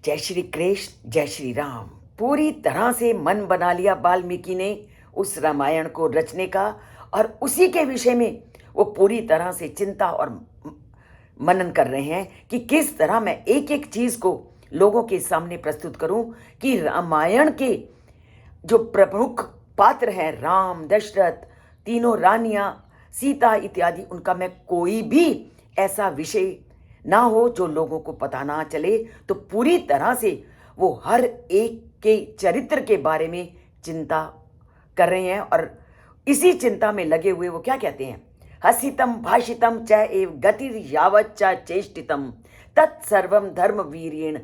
जय श्री कृष्ण, जय श्री राम। पूरी तरह से मन बना लिया वाल्मीकि ने उस रामायण को रचने का, और उसी के विषय में वो पूरी तरह से चिंता और मनन कर रहे हैं कि किस तरह मैं एक एक चीज को लोगों के सामने प्रस्तुत करूं कि रामायण के जो प्रमुख पात्र हैं, राम, दशरथ, तीनों रानियां, सीता इत्यादि, उनका मैं कोई भी ऐसा विषय ना हो जो लोगों को पता ना चले। तो पूरी तरह से वो हर एक के चरित्र के बारे में चिंता कर रहे हैं, और इसी चिंता में लगे हुए वो क्या कहते हैं, हसितम भाषितम च एव गतिर यावत च चेष्टितम तत्सर्वम धर्म वीर्येण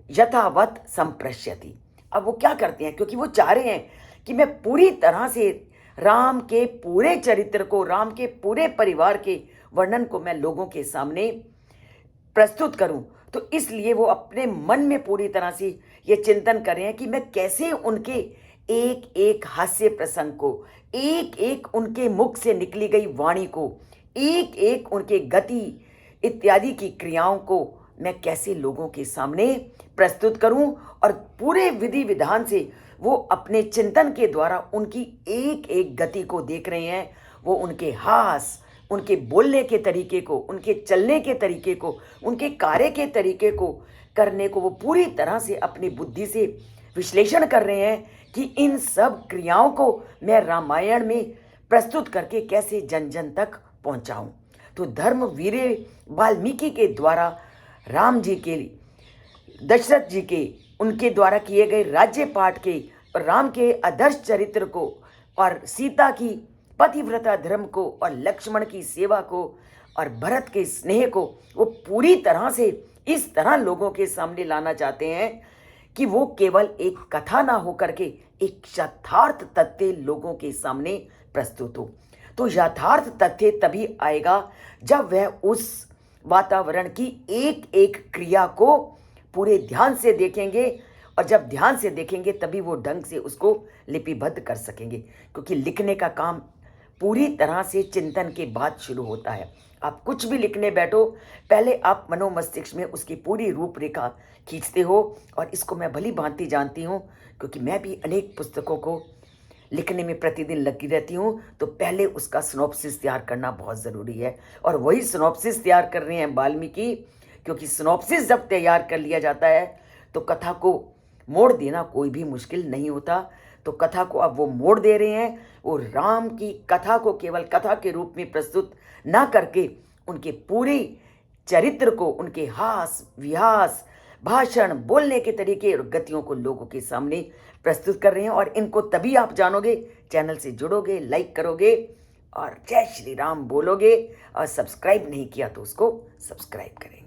यथावत संप्रश्यति। अब वो क्या करते हैं, क्योंकि वो चाह रहे हैं कि मैं पूरी तरह से राम के पूरे चरित्र को, राम के पूरे परिवार के वर्णन को मैं लोगों के सामने प्रस्तुत करूं, तो इसलिए वो अपने मन में पूरी तरह से ये चिंतन कर रहे हैं कि मैं कैसे उनके एक एक हास्य प्रसंग को, एक एक उनके मुख से निकली गई वाणी को, एक एक उनके गति इत्यादि की क्रियाओं को मैं कैसे लोगों के सामने प्रस्तुत करूं। और पूरे विधि विधान से वो अपने चिंतन के द्वारा उनकी एक एक गति को देख रहे हैं। वो उनके हास, उनके बोलने के तरीके को, उनके चलने के तरीके को, उनके कार्य के तरीके को करने को वो पूरी तरह से अपनी बुद्धि से विश्लेषण कर रहे हैं कि इन सब क्रियाओं को मैं रामायण में प्रस्तुत करके कैसे जन जन तक पहुंचाऊं। तो धर्मवीर वाल्मीकि के द्वारा राम जी के, दशरथ जी के, उनके द्वारा किए गए राज्य पाठ के, राम के आदर्श चरित्र को, और सीता की पतिव्रता धर्म को, और लक्ष्मण की सेवा को, और भरत के स्नेह को वो पूरी तरह से इस तरह लोगों के सामने लाना चाहते हैं कि वो केवल एक कथा ना होकर के एक यथार्थ तथ्य लोगों के सामने प्रस्तुत हो। तो यथार्थ तथ्य तभी आएगा जब वह उस वातावरण की एक एक क्रिया को पूरे ध्यान से देखेंगे, और जब ध्यान से देखेंगे तभी वो ढंग से उसको लिपिबद्ध कर सकेंगे, क्योंकि लिखने का काम पूरी तरह से चिंतन के बाद शुरू होता है। आप कुछ भी लिखने बैठो, पहले आप मनोमस्तिष्क में उसकी पूरी रूपरेखा खींचते हो, और इसको मैं भली भांति जानती हूँ, क्योंकि मैं भी अनेक पुस्तकों को लिखने में प्रतिदिन लगी रहती हूँ। तो पहले उसका सिनॉप्सिस तैयार करना बहुत ज़रूरी है, और वही सिनॉप्सिस तैयार कर रहे हैं वाल्मीकि, क्योंकि सिनॉप्सिस जब तैयार कर लिया जाता है तो कथा को मोड़ देना कोई भी मुश्किल नहीं होता। तो कथा को अब वो मोड़ दे रहे हैं, वो राम की कथा को केवल कथा के रूप में प्रस्तुत ना करके उनके पूरे चरित्र को, उनके हास विहास, भाषण, बोलने के तरीके और गतियों को लोगों के सामने प्रस्तुत कर रहे हैं। और इनको तभी आप जानोगे, चैनल से जुड़ोगे, लाइक करोगे और जय श्री राम बोलोगे, और सब्सक्राइब नहीं किया तो उसको सब्सक्राइब करेंगे।